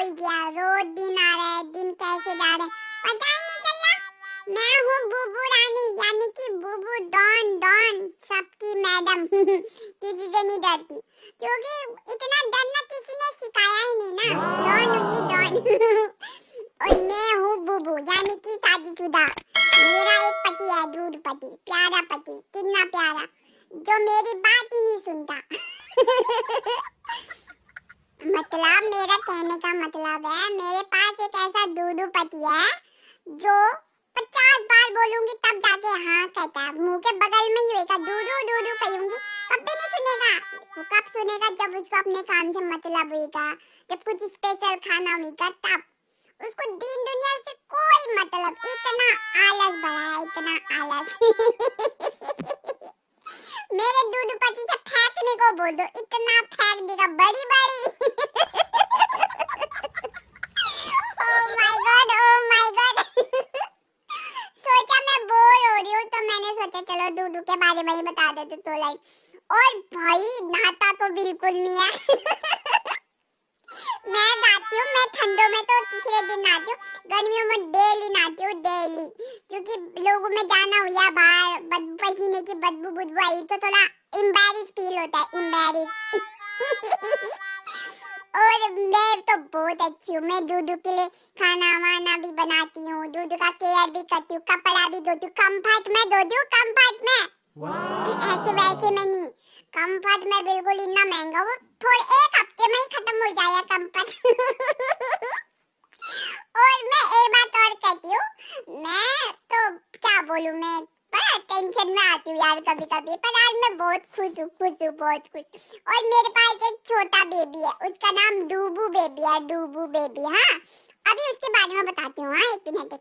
ही गया। रोज दिन आ रहा है, दिन कैसे जा रहे पता ही नहीं चल रहा। मैं हूँ बुबू रानी, यानी कि बुबू डॉन डॉन, सबकी मैडम। किसी से नहीं डरती, क्योंकि इतना डरना किसी ने सिखाया ही नहीं ना। डॉन हुई डॉन। और मैं हूँ बुबू, यानी कि शादीशुदा। मेरा एक पति है, दूध पति, प्यारा पति, कितना प्यारा, जो मेरी बात ही नहीं सुनता। मतलब मेरा कहने का मतलब है, मेरे पास एक ऐसा दूधू पति है जो 50 बार बोलूंगी तब जाके हाँ कहता है। मुंह के बगल में ही होगा, दूधू दूधू कहूंगी, कभी नहीं सुनेगा। वो कब सुनेगा? जब उसको अपने काम से मतलब होगा, जब कुछ स्पेशल खाना होगा तब। उसको दीन दुनिया से कोई मतलब, इतना आलस भरा है, इतना आलस। मेरे दूधू पति से फेंकने को बोल दो, इतना फेंक देगा, बड़ी बड़ी। Oh my God. सोचा मैं बोर हो रही हूँ तो मैंने सोचा चलो दूधू के बारे में ही बता देते तो लाइन। और भाई नहाता तो बिल्कुल नहीं है। मैं नहाती हूँ, मैं ठंडों में तो तीसरे दिन नहाती हूँ, गर्मियों में डेली नहाती हूँ, डेली। क्योंकि लोगों में जाना हुआ बाहर, पसीने की बदबू बुदबू आई तो थोड़ा एम्बैरेस फील होता है, एम्बैरेस। और मैं तो बहुत अच्छी हूँ, मैं दूधू के लिए खाना वाना भी बनाती हूँ, दूधू का केयर भी करती हूँ, कपड़ा भी धोती हूँ, कंफर्ट में धोती हूँ, कंफर्ट में। ऐसे वैसे में नहीं, कंफर्ट में बिल्कुल इतना महंगा, वो थोड़े एक हफ्ते में ही खत्म हो जाएगा कंफर्ट। और मैं एक बात और कहती हूँ, मैं तो क्या बोलूँ, मैं टेंशन में आती हूँ यार कभी कभी, पर आज मैं बहुत खुश हूँ, बहुत खुश। और मेरे पास एक छोटा बेबी है, उसका नाम डूबू बेबी है, डूबू बेबी। हाँ, अभी उसके बारे में बताती हूँ। हाँ, एक मिनट।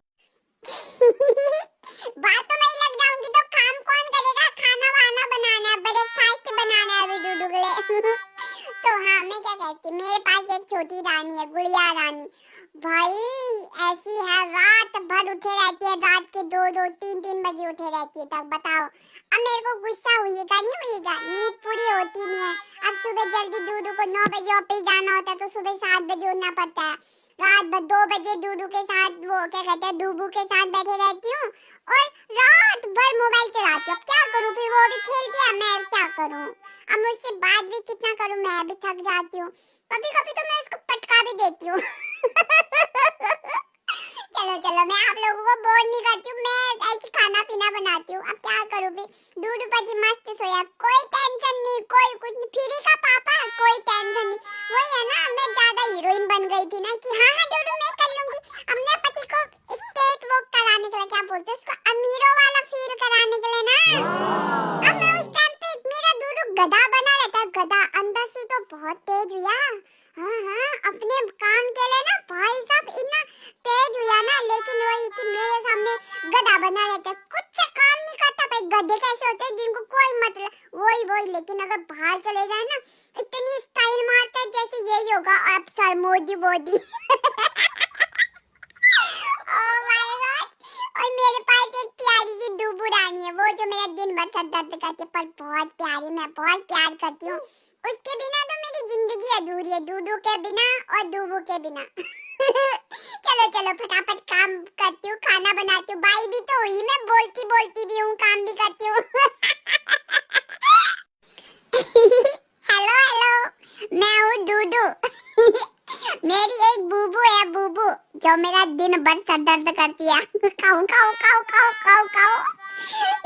बात तो मैं ही लग जाऊंगी तो काम कौन करेगा? खाना वाना बनाना है, ब्रेकफास्ट बनाना है अभी डूडू के लिए। तो हाँ, मैं क्या कहती, मेरे पास एक छोटी रानी है, गुड़िया रानी। भाई ऐसी है, रात भर उठे रहती है, रात के 2-2, 3-3 बजे उठे रहती है तक। बताओ, अब मेरे को गुस्सा हुईगा नहीं हुईगा, नींद पूरी होती नहीं है। अब सुबह जल्दी डूडू को 9 बजे ऑफिस जाना होता है तो सुबह 7 बजे उठना पड़ता है। रात भर 2 बजे डूडू के साथ, वो क्या कहते हैं, डूबू के साथ बैठे रहती हूँ और रात भर मोबाइल चलाती हूँ। अब क्या करूँ, फिर वो भी खेलती है, मैं क्या करूँ? अब मुझसे बात भी कितना करूँ, मैं भी थक जाती हूँ। कभी कभी तो मैं उसको पटका भी देती हूँ। चलो मैं आप लोगों को बोर नहीं करती हूँ, मैं ऐसी खाना पीना बनाती हूँ। अब क्या करूँ भी, दूधू पति मस्त सोया, कोई टेंशन नहीं, कोई कुछ नहीं, फ्री का पापा, कोई टेंशन नहीं। वही है ना, मैं ज्यादा हीरोइन बन गई थी ना कि हाँ दूधू मैं कर लूंगी। अपने पति को स्टेट वॉक कराने के लिए, क्या बोलते हैं उसको, अमीरों वाला फील कराने के लिए ना। अब मैं उस टाइम पे मेरा दूधू गधा बना रहता, गधा अंदर से तो बहुत तेज हुआ। हाँ, अपने काम के लिए ना भाई साहब इतना तेज हुआ ना, लेकिन वही कि मेरे सामने गधा बना रहता है, कुछ काम नहीं करता। भाई गधे कैसे होते हैं जिनको कोई मतलब, वही लेकिन अगर बाहर चले जाए ना, इतनी स्टाइल मारता है जैसे यही होगा अब सर मोदी बोदी। Oh my God. और मेरे पास एक प्यारी सी डूबू रानी है, वो जो मेरा दिन भर सर दर्द करती है, पर बहुत प्यारी, मैं बहुत प्यार करती हूँ उसके बिना। तो मेरी जिंदगी अधूरी है, डूडू के बिना और डूबू के बिना। चलो फटाफट काम करती हूँ, खाना बनाती हूँ, बाई भी तो हुई, मैं बोलती भी हूँ, काम भी करती हूँ। हेलो, मैं हूँ डूडू। मेरी एक बूबू है, बूबू, जो मेरा दिन भर सर दर्द करती है। खाओ।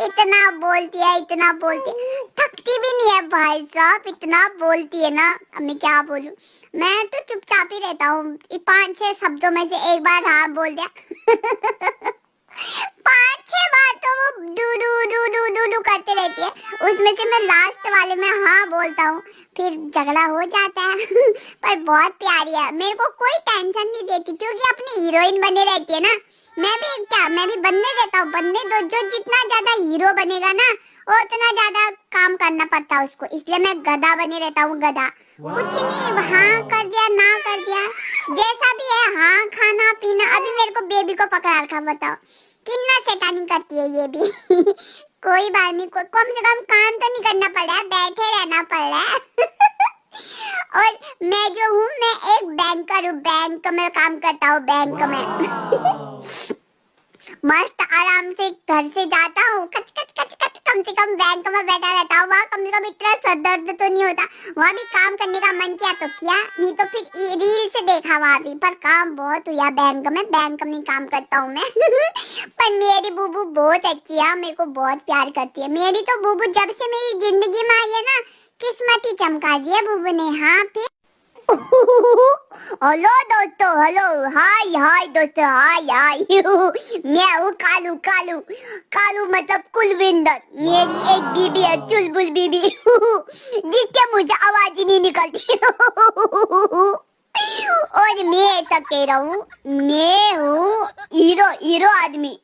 इतना बोलती है, थकती भी नहीं है भाई साहब, इतना बोलती है ना। अब मैं क्या बोलूं, मैं तो चुपचाप ही रहता हूँ। 5-6 शब्दों में से एक बार हाँ बोल दिया। 5-6 बार तो वो डू करते रहती है, उसमें से मैं लास्ट वाले में हाँ बोलता हूँ, फिर झगड़ा हो जाता है। पर बहुत प्यारी है, मेरे को कोई टेंशन नहीं देती, क्योंकि अपनी हीरोइन बने रहती है ना। मैं भी बनने देता हूँ, बनने दो, जो जितना ज्यादा हीरो बनेगा ना वो उतना ज्यादा काम करना पड़ता है उसको, इसलिए मैं गधा बने रहता हूँ, गधा। कुछ नहीं, हाँ कर दिया, ना कर दिया, जैसा भी है। हाँ, खाना पीना, अभी मेरे को बेबी को पकड़ा रखा, बताओ कितना शैतानी करती है ये भी। कोई बात नहीं, कम से कम काम तो नहीं करना पड़ रहा है, बैठे रहना पड़ रहा है। और मैं जो हूँ मैं एक बैंकर हूँ, बैंक में काम करता हूँ, बैंक में। मस्त आराम से घर से जाता हूँ, कच कच कच कच, कम से कम बैंक में बैठा रहता हूँ, वहाँ कम से कम इतना सर दर्द तो नहीं होता। वहाँ भी काम करने का मन किया तो किया, नहीं तो फिर रील से देखा वहाँ भी। पर काम बहुत हुआ बैंक में काम करता हूँ मैं। पर मेरी बूबू बहुत अच्छी है, मेरे को बहुत प्यार करती है। मेरी तो बूबू जब से मेरी जिंदगी में आई है ना, किस्मत ही चमका दी है बूबू ने। हाँ फिर हेलो दोस्तों, हेलो, हाय हाय दोस्तों, हाय हाय। मैं हूँ कालू, कालू, कालू मतलब कुलविंदर। मेरी एक बीबी है, चुलबुल बीबी, जिसके मुंह से आवाज ही नहीं निकलती। और मैं ऐसा कह रहा हूँ, मैं हूँ हीरो, हीरो आदमी।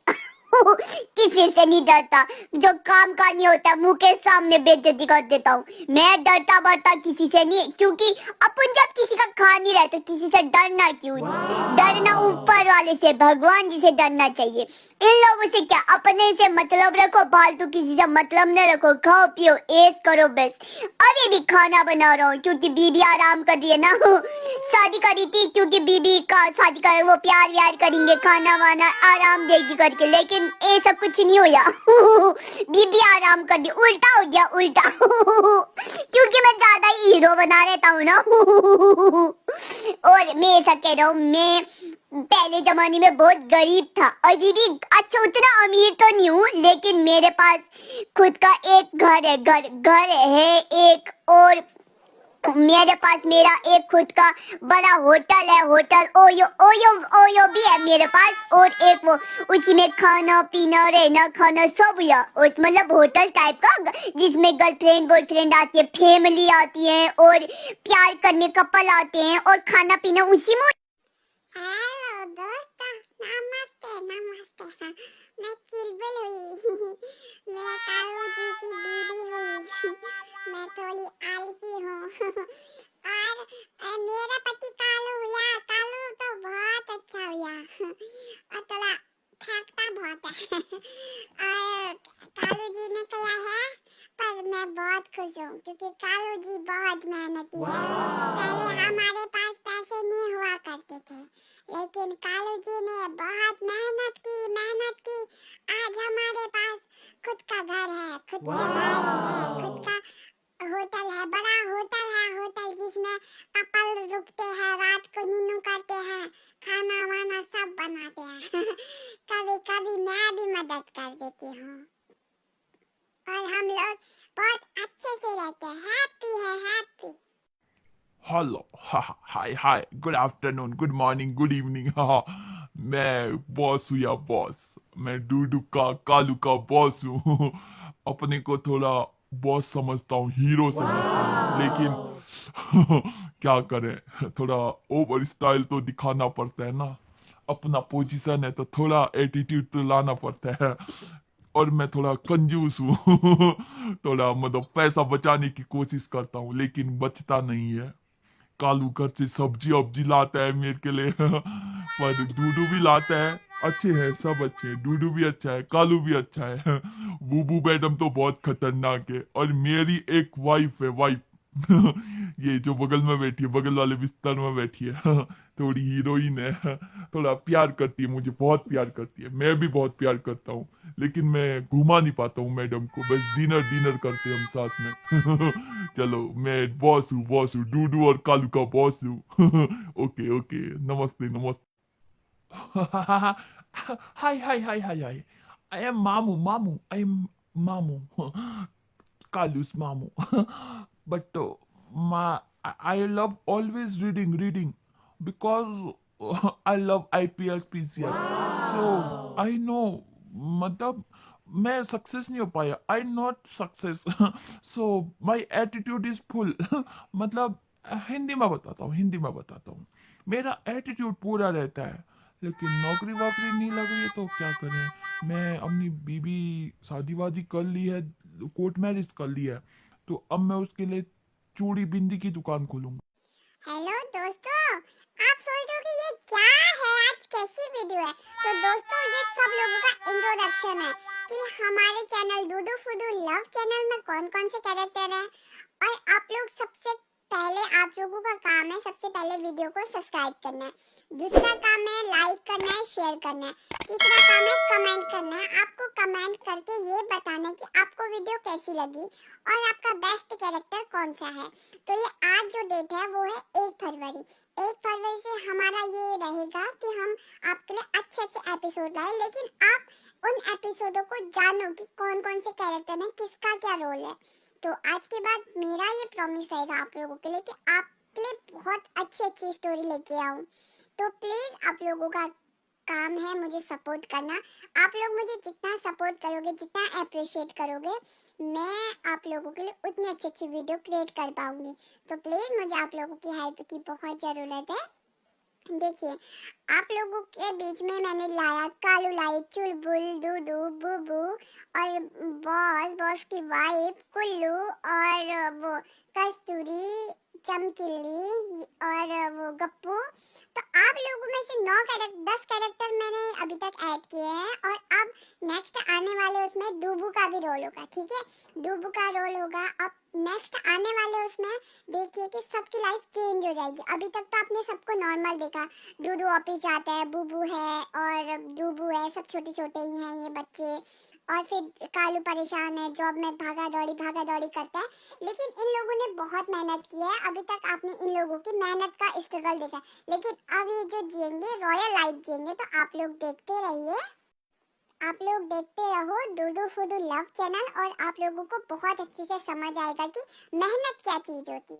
किसी से नहीं डरता, जो काम का नहीं होता मुंह के सामने बेइज्जती कर देता हूँ। मैं डरता बरता किसी से नहीं, क्योंकि अपन जब किसी का खा नहीं रहे तो किसी से डरना क्यों? डरना ऊपर वाले से, भगवान जी से डरना चाहिए। इन लोगों से क्या, अपने से मतलब रखो, फालतू किसी से मतलब न रखो, खाओ पियो ऐश करो बस। अभी भी खाना बना रहा हूँ क्योंकि बीबी आराम कर रही है ना। शादी करी थी क्योंकि बीबी का शादी कर वो प्यार व्यार करेंगे, खाना वाना आराम देगी करके, लेकिन ये सब कुछ नहीं होया। बीबी आराम कर दी, उल्टा हो गया, उल्टा। क्योंकि मैं ज्यादा ही हीरो बना रहता हूँ ना। और मैं ऐसा कह रहा हूँ, मैं पहले जमाने में बहुत गरीब था, अभी भी अच्छा उतना अमीर तो नहीं हूँ, लेकिन मेरे पास खुद का एक घर है, घर है एक। और मेरे पास मेरा एक खुद का बड़ा होटल है, होटल ओयो ओयो ओयो भी है मेरे पास। और एक वो, उसी में खाना पीना रहना खाना सब या, और मतलब होटल टाइप का, जिसमें गर्लफ्रेंड बॉयफ्रेंड आती है, फैमिली आती है, और प्यार करने कपल आते हैं, और खाना पीना उसी में। हेलो दोस्तों, नमस्ते नमस्ते। मैं चुलबुल हुई। मैं कालू जी की बीवी हुई। मैं थोड़ी आलसी हूँ। और मेरा पति कालू हुआ, कालू तो बहुत अच्छा हुआ। और थोड़ा फेंकता बहुत है। और कालू जी ने कहा है, पर मैं बहुत खुश हूँ क्योंकि कालू जी बहुत मेहनती है। पहले हमारे पास पैसे नहीं हुआ करते थे, लेकिन कालू जी ने बहुत मेहनत की। आज हमारे पास खुद का घर है, खुद की गाड़ी है, खुद का होटल है, बड़ा होटल है, होटल जिसमें कपल रुकते हैं, रात को नीनू करते हैं, खाना वाना सब बनाते हैं। कभी कभी मैं भी मदद कर देती हूँ, और हम लोग बहुत अच्छे से रहते हैं, हैप्पी है, happy. Hello, hi hi, good afternoon, good morning, good evening. मैं बॉस हूँ या बॉस, मैं डूडू का कालू का बॉस हूँ। अपने को थोड़ा बॉस समझता हूँ, हीरो समझता हूँ, लेकिन क्या करें, थोड़ा ओवर स्टाइल तो दिखाना पड़ता है ना। अपना पोजीशन है तो थोड़ा एटीट्यूड तो लाना पड़ता है। और मैं थोड़ा कंजूस हूँ। थोड़ा मतलब पैसा बचाने की कोशिश करता हूँ, लेकिन बचता नहीं है। कालू घर से सब्जी वब्जी लाता है मेरे के लिए। पर डूडू भी लाता है, अच्छे हैं, सब अच्छे हैं, डूडू भी अच्छा है, कालू भी अच्छा है। बूबू मैडम तो बहुत खतरनाक है, और मेरी एक वाइफ है, वाइफ। ये जो बगल में बैठी है, बगल वाले बिस्तर में बैठी है। थोड़ी हीरोइन है, थोड़ा प्यार करती है मुझे, बहुत प्यार करती है, मैं भी बहुत प्यार करता हूँ। लेकिन मैं घुमा नहीं पाता हूँ मैडम को, बस डिनर डिनर करते हैं हम साथ में। चलो, मैं बॉस हूँ, डूडू और कालू का बॉस हूँ। ओके ओके, नमस्ते नमस्ते। Hi, hi, hi, hi, hi. I am Mamu, Mamu. I am Mamu. Kalu's Mamu. But I love always reading because I love IPS PCL. So I know, मतलब मैं success नहीं हो पाया, I not success. So my attitude is full. मतलब हिंदी में बताता हूँ, हिंदी में बताता हूँ, मेरा एटीट्यूड पूरा रहता है, लेकिन नौकरी वोकरी नहीं लग रही है तो क्या करें। मैं अपनी बीबी शादी वादी कर ली है, कोर्ट मैरिज कर ली है, तो अब मैं उसके लिए चूड़ी बिंदी की दुकान खोलूंगा। हेलो दोस्तों, आप सोच रहे हो कि ये क्या है, आज कैसी वीडियो है? तो दोस्तों, ये सब लोगों का इंट्रोडक्शन है कि हमारे चैनल डूडू फूडू लव चैनल में कौन कौन से कैरेक्टर हैं। और आप लोग सबसे पहले, आप लोगों का काम है पहले वीडियो को सब्सक्राइब करना है। दूसरा काम है लाइक करना है, शेयर करना है। तीसरा काम है कमेंट करना है। आपको कमेंट करके ये बताना है कि आपको वीडियो कैसी लगी और आपका बेस्ट कैरेक्टर कौन सा है। तो ये आज जो डेट है वो है 1 फरवरी। 1 फरवरी से हमारा ये रहेगा कि हम आपके लिए अच्छे अच्छे एपिसोड लाए, लेकिन आप उन एपिसोडों को जानो कि कौन कौन से कैरेक्टर हैं, किसका क्या रोल है। तो आज के बाद मेरा ये प्रॉमिस रहेगा आप लोगों के लिए कि आपके लिए बहुत अच्छी अच्छी स्टोरी लेके आऊँ। तो प्लीज़ आप लोगों का काम है मुझे सपोर्ट करना। आप लोग मुझे जितना सपोर्ट करोगे, जितना अप्रिशिएट करोगे, मैं आप लोगों के लिए उतनी अच्छी अच्छी वीडियो क्रिएट कर पाऊंगी। तो प्लीज़ मुझे आप लोगों की हेल्प की बहुत ज़रूरत है। देखिए, आप लोगों के बीच में मैंने लाया कालू लाइट, चुलबुल, डूडू, बुबू और बॉस की वाइफ कुल्लू और वो कस्तूरी, चमकीली और वो गप्पू। तो आप लोगों में से 10 कैरेक्टर मैंने अभी तक ऐड किए हैं और अब नेक्स्ट आने वाले उसमें डूबू का भी रोल होगा, ठीक है। डूबू का रोल होगा। अब नेक्स्ट आने वाले उसमें देखिए कि सबकी लाइफ चेंज हो जाएगी। अभी तक तो आपने सबको नॉर्मल देखा, डूडू ऑफिस जाता है, बुबू है और डूबू है, सब छोटे छोटे ही हैं ये बच्चे। और फिर कालू परेशान है, जॉब में भागा दौड़ी करता है। लेकिन इन लोगों ने बहुत मेहनत की है। अभी तक आपने इन लोगों की मेहनत का स्ट्रगल देखा है। लेकिन अब ये जो जिएंगे रॉयल लाइफ जिएंगे। तो आप लोग देखते रहिए, आप लोग देखते रहो डूडू फूडू लव चैनल और आप लोगों को बहुत अच्छे से समझ आएगा कि मेहनत क्या चीज़ होती है।